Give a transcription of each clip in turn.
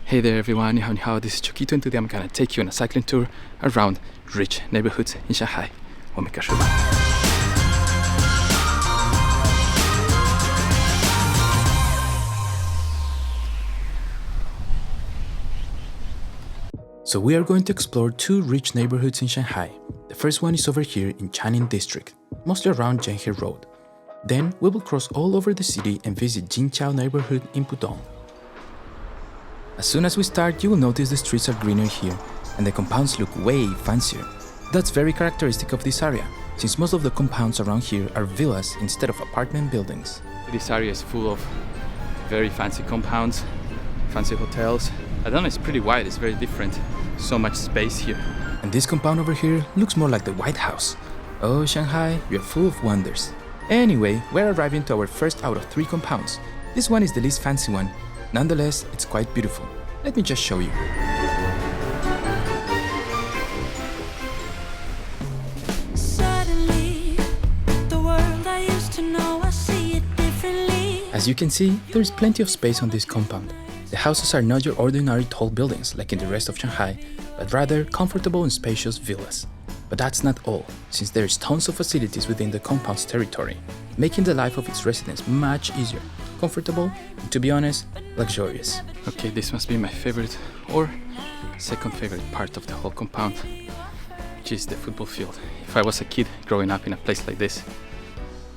Hey there everyone, ni hao, this is Chokito and today I'm gonna take you on a cycling tour around rich neighborhoods in Shanghai. So we are going to explore two rich neighborhoods in Shanghai. The first one is over here in Changning district, mostly around Shanghai Road. Then we will cross all over the city and visit Jinqiao neighborhood in Pudong. As soon as we start, you will notice the streets are greener here and the compounds look way fancier. That's very characteristic of this area, since most of the compounds around here are villas instead of apartment buildings. This area is full of very fancy compounds, fancy hotels. I don't know, it's pretty wide, it's very different. So much space here. And this compound over here looks more like the White House. Oh, Shanghai, you're full of wonders. Anyway, we're arriving to our first out of 3 compounds. This one is the least fancy one. Nonetheless, it's quite beautiful. Let me just show you. Suddenly, the world I used to know, I see it differently. As you can see, there is plenty of space on this compound. The houses are not your ordinary tall buildings like in the rest of Shanghai, but rather comfortable and spacious villas. But that's not all, since there is tons of facilities within the compound's territory, making the life of its residents much easier, comfortable, and to be honest, luxurious. Okay, this must be my favorite or second favorite part of the whole compound, which is the football field. If I was a kid growing up in a place like this,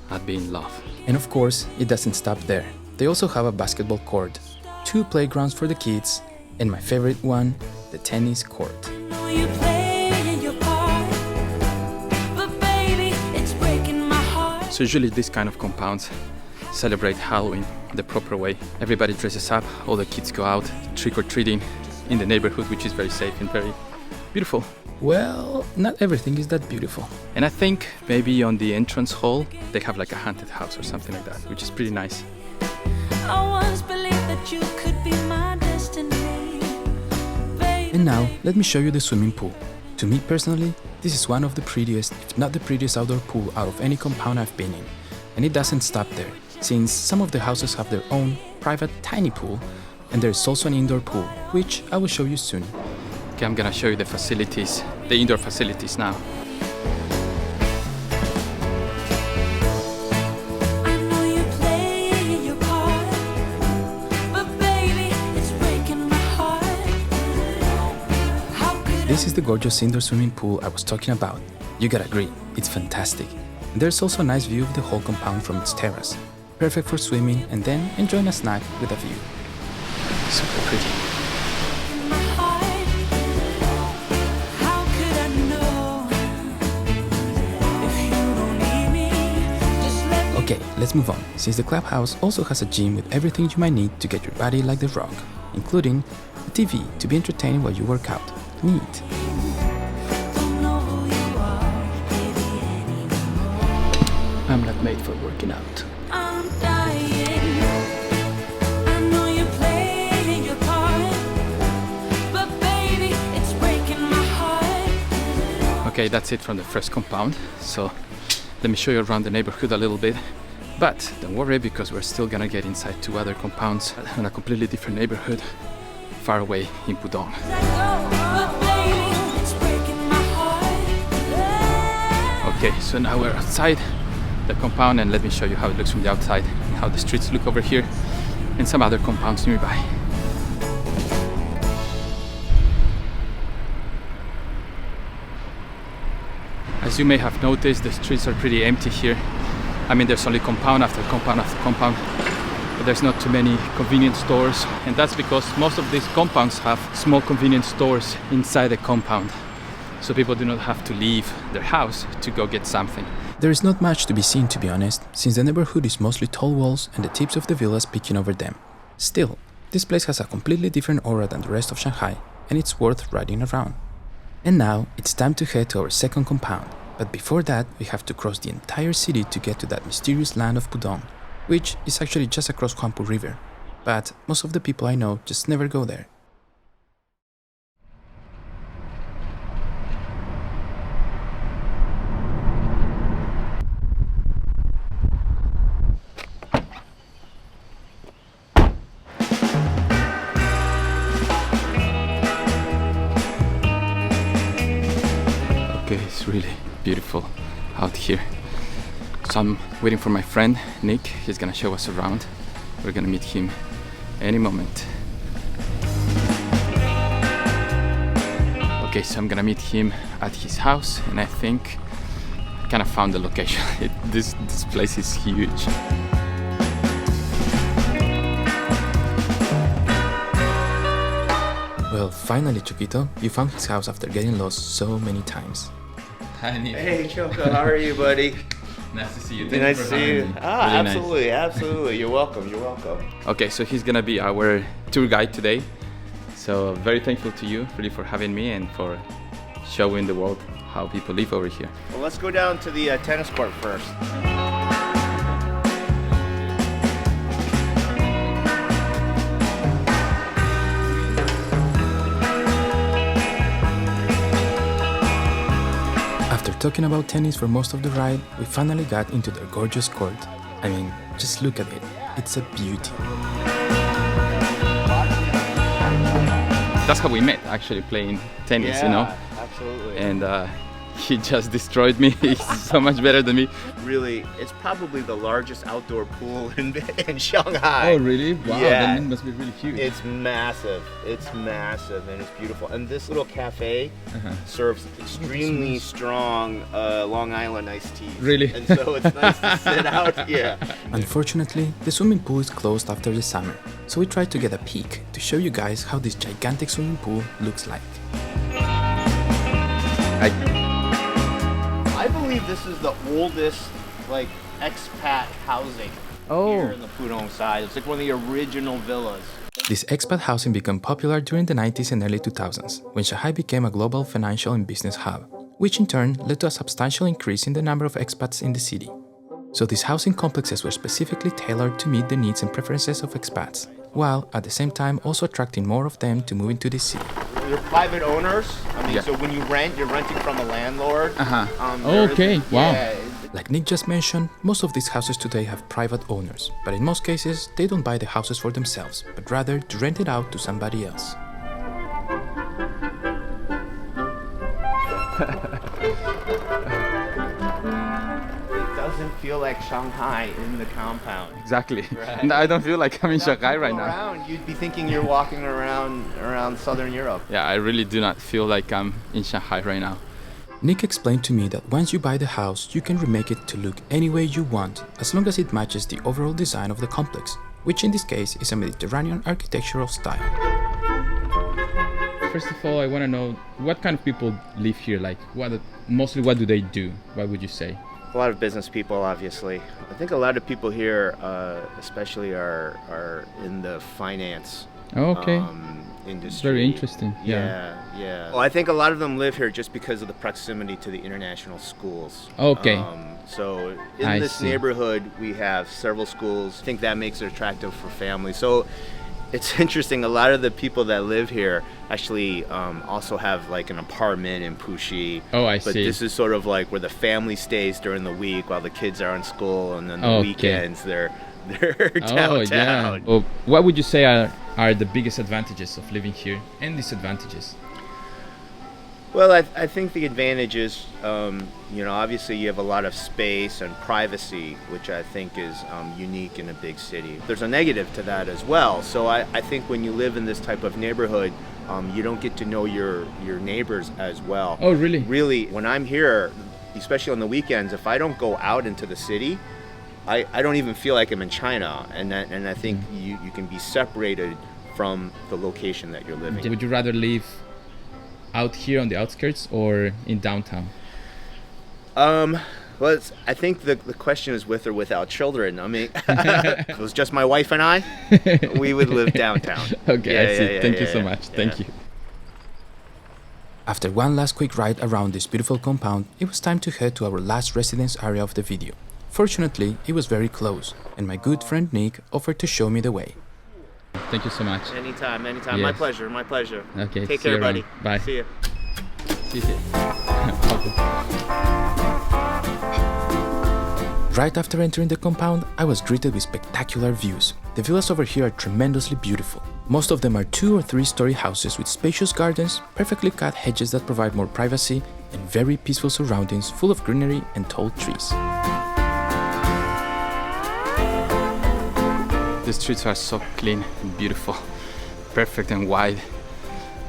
I'd be in love. And of course, it doesn't stop there. They also have a basketball court, 2 playgrounds for the kids, and my favorite one, the tennis court. So usually these kind of compounds celebrate Halloween the proper way. Everybody dresses up, all the kids go out trick-or-treating in the neighborhood, which is very safe and very beautiful. Well, not everything is that beautiful. And I think maybe on the entrance hall they have like a haunted house or something like that, which is pretty nice. I once believed that you could be my destiny, baby. And now, let me show you the swimming pool. To me personally, this is one of the prettiest, if not the prettiest outdoor pool out of any compound I've been in. And it doesn't stop there, since some of the houses have their own private tiny pool, and there's also an indoor pool, which I will show you soon. Okay, I'm gonna show you the facilities, the indoor facilities now. This is the gorgeous indoor swimming pool I was talking about. You gotta agree, it's fantastic. And there's also a nice view of the whole compound from its terrace. Perfect for swimming and then enjoying a snack with a view. Super pretty. Okay, let's move on, since the clubhouse also has a gym with everything you might need to get your body like The Rock, including a TV to be entertained while you work out. Neat. I'm not made for working out. I'm dying. I know you're playing your part, but baby, it's breaking my heart. Okay, that's it from the first compound. So let me show you around the neighborhood a little bit. But don't worry, because we're still gonna get inside 2 other compounds in a completely different neighborhood, far away in Pudong. Okay, so now we're outside the compound and let me show you how it looks from the outside and how the streets look over here and some other compounds nearby. As you may have noticed, the streets are pretty empty here. I mean, there's only compound after compound after compound, but there's not too many convenience stores, and that's because most of these compounds have small convenience stores inside the compound. So people do not have to leave their house to go get something. There is not much to be seen, to be honest, since the neighborhood is mostly tall walls and the tips of the villas peeking over them. Still, this place has a completely different aura than the rest of Shanghai, and it's worth riding around. And now, it's time to head to our second compound, but before that, we have to cross the entire city to get to that mysterious land of Pudong, which is actually just across Huangpu River, but most of the people I know just never go there. really beautiful out here. So I'm waiting for my friend Nick. He's gonna show us around. We're gonna meet him any moment. Okay, so I'm gonna meet him at his house, and I think I kind of found the location. This place is huge. Well, finally, Chiquito, you found his house after getting lost so many times. Hi, Nick. Hey, Choco, how are you, buddy? Nice to see you. Nice to see you. Ah, Really absolutely, nice. absolutely. You're welcome. You're welcome. Okay, so he's gonna be our tour guide today. So very thankful to you, really, for having me and for showing the world how people live over here. Well, let's go down to the tennis court first. After talking about tennis for most of the ride, we finally got into their gorgeous court. I mean, just look at it. It's a beauty. That's how we met, actually, playing tennis, you know? Absolutely. And he just destroyed me. He's so much better than me. Really, it's probably the largest outdoor pool in Shanghai. Oh, really? Wow, Yeah. then it must be really huge. It's massive. It's massive and it's beautiful. And this little cafe serves extremely strong Long Island iced tea. Really? And so it's nice to sit out here. Unfortunately, the swimming pool is closed after the summer, so we tried to get a peek to show you guys how this gigantic swimming pool looks like. I believe this is the oldest, like, expat housing here in the Pudong side. It's like one of the original villas. This expat housing became popular during the 90s and early 2000s, when Shanghai became a global financial and business hub, which in turn led to a substantial increase in the number of expats in the city. So these housing complexes were specifically tailored to meet the needs and preferences of expats, while at the same time also attracting more of them to move into the city. They're private owners. I mean, Yeah. so when you rent, you're renting from a landlord. Okay, wow. Yeah, Like Nick just mentioned, most of these houses today have private owners, but in most cases, they don't buy the houses for themselves, but rather to rent it out to somebody else. it doesn't feel like Shanghai in the compound. Exactly. Right. And I don't feel like I'm in Shanghai right Go now. around, you'd be thinking you're walking around Southern Europe. Yeah, I really do not feel like I'm in Shanghai right now. Nick explained to me that once you buy the house, you can remake it to look any way you want, as long as it matches the overall design of the complex, which in this case is a Mediterranean architectural style. First of all, I want to know what kind of people live here. Like, mostly what do they do? What would you say? A lot of business people, obviously. I think a lot of people here, especially, are in the finance Okay, industry. very interesting. Yeah. Well, I think a lot of them live here just because of the proximity to the international schools. Okay. So in I this see. neighborhood, we have several schools. I think that makes it attractive for families. So it's interesting. A lot of the people that live here actually also have like an apartment in Puxi. Oh, I But see. this is sort of like where the family stays during the week while the kids are in school, and then the Okay. weekends they're Oh, yeah. downtown. Well, what would you say are the biggest advantages of living here and disadvantages? Well, I think the advantage is, obviously you have a lot of space and privacy, which I think is unique in a big city. There's a negative to that as well. So I think when you live in this type of neighborhood, you don't get to know your neighbors as well. Oh, really? Really, when I'm here, especially on the weekends, if I don't go out into the city, I don't even feel like I'm in China. And I think you can be separated from the location that you're living in. Would you rather live out here on the outskirts or in downtown? Well, I think the question is with or without children. I mean, if it was just my wife and I, we would live downtown. Okay, Yeah, I see. yeah, Thank yeah, you so yeah. much. Thank you. After one last quick ride around this beautiful compound, it was time to head to our last residence area of the video. Fortunately, it was very close, and my good friend Nick offered to show me the way. Thank you so much. Anytime. My Yes. pleasure, my pleasure. Okay, Take see care, you buddy. around. Bye. See you. See you. Right after entering the compound, I was greeted with spectacular views. The villas over here are tremendously beautiful. Most of them are 2- or 3-story houses with spacious gardens, perfectly cut hedges that provide more privacy, and very peaceful surroundings full of greenery and tall trees. The streets are so clean and beautiful, perfect and wide,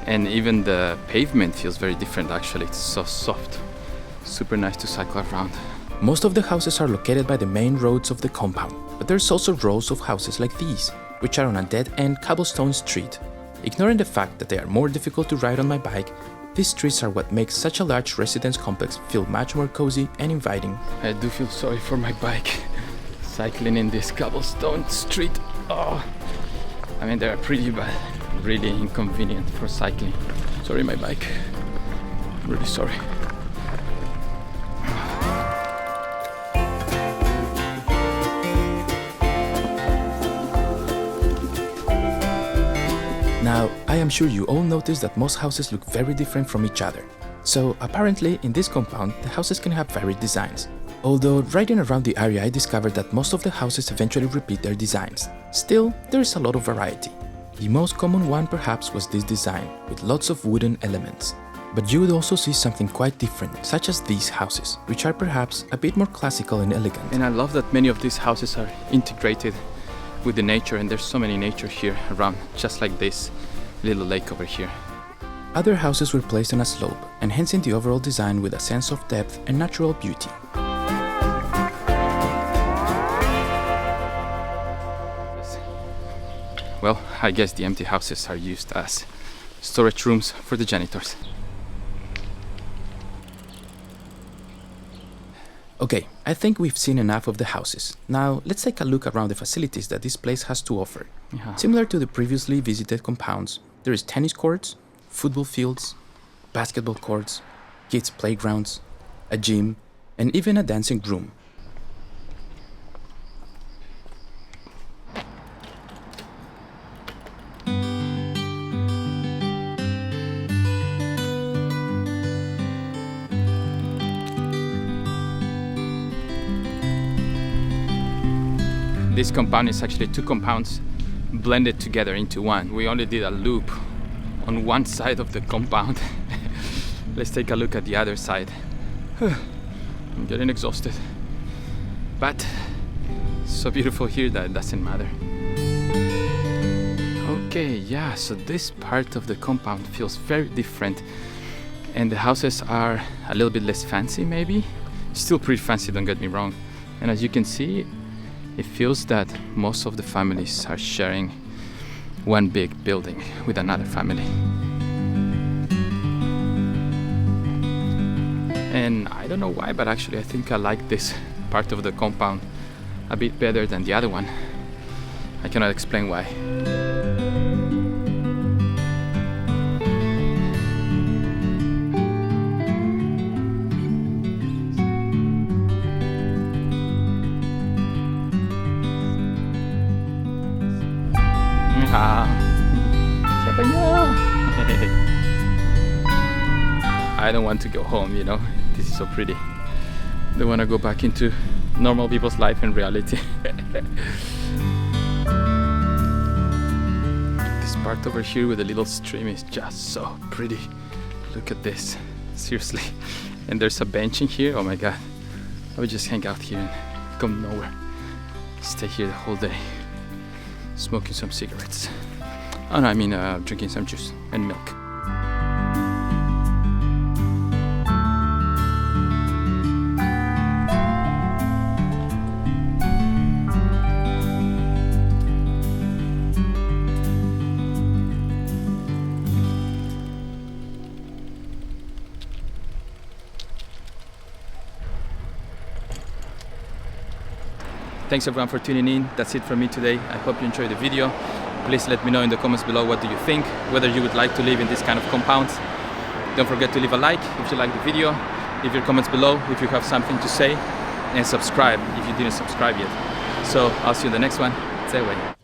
and even the pavement feels very different actually. It's so soft, super nice to cycle around. Most of the houses are located by the main roads of the compound, but there's also rows of houses like these, which are on a dead-end cobblestone street. Ignoring the fact that they are more difficult to ride on my bike, these streets are what makes such a large residence complex feel much more cozy and inviting. I do feel sorry for my bike, cycling in this cobblestone street. Oh, I mean, they're pretty bad, really inconvenient for cycling. Sorry, my bike. I'm really sorry. Now, I am sure you all noticed that most houses look very different from each other. So apparently, in this compound, the houses can have varied designs. Although riding around the area, I discovered that most of the houses eventually repeat their designs. Still, there is a lot of variety. The most common one perhaps was this design, with lots of wooden elements. But you would also see something quite different, such as these houses, which are perhaps a bit more classical and elegant. And I love that many of these houses are integrated with the nature, and there's so many nature here around, just like this little lake over here. Other houses were placed on a slope, enhancing the overall design with a sense of depth and natural beauty. Well, I guess the empty houses are used as storage rooms for the janitors. Okay, I think we've seen enough of the houses. Now, let's take a look around the facilities that this place has to offer. Yeah. Similar to the previously visited compounds, there is tennis courts, football fields, basketball courts, kids' playgrounds, a gym, and even a dancing room. This compound is actually two compounds blended together into one. We only did a loop on one side of the compound. Let's take a look at the other side. I'm getting exhausted, but it's so beautiful here that it doesn't matter. Okay, yeah, so this part of the compound feels very different, and the houses are a little bit less fancy maybe. Still pretty fancy, don't get me wrong. And as you can see, it feels that most of the families are sharing one big building with another family. And I don't know why, but actually I think I like this part of the compound a bit better than the other one. I cannot explain why. I don't want to go home, you know, this is so pretty. I don't want to go back into normal people's life and reality. This part over here with the little stream is just so pretty. Look at this, seriously. And there's a bench in here, oh my god. I would just hang out here and go nowhere. Stay here the whole day, smoking some cigarettes. Oh no, I mean drinking some juice and milk. Thanks everyone for tuning in. That's it from me today. I hope you enjoyed the video. Please let me know in the comments below what do you think, whether you would like to live in this kind of compounds. Don't forget to leave a like if you like the video, leave your comments below if you have something to say, and subscribe if you didn't subscribe yet. So I'll see you in the next one. 再会。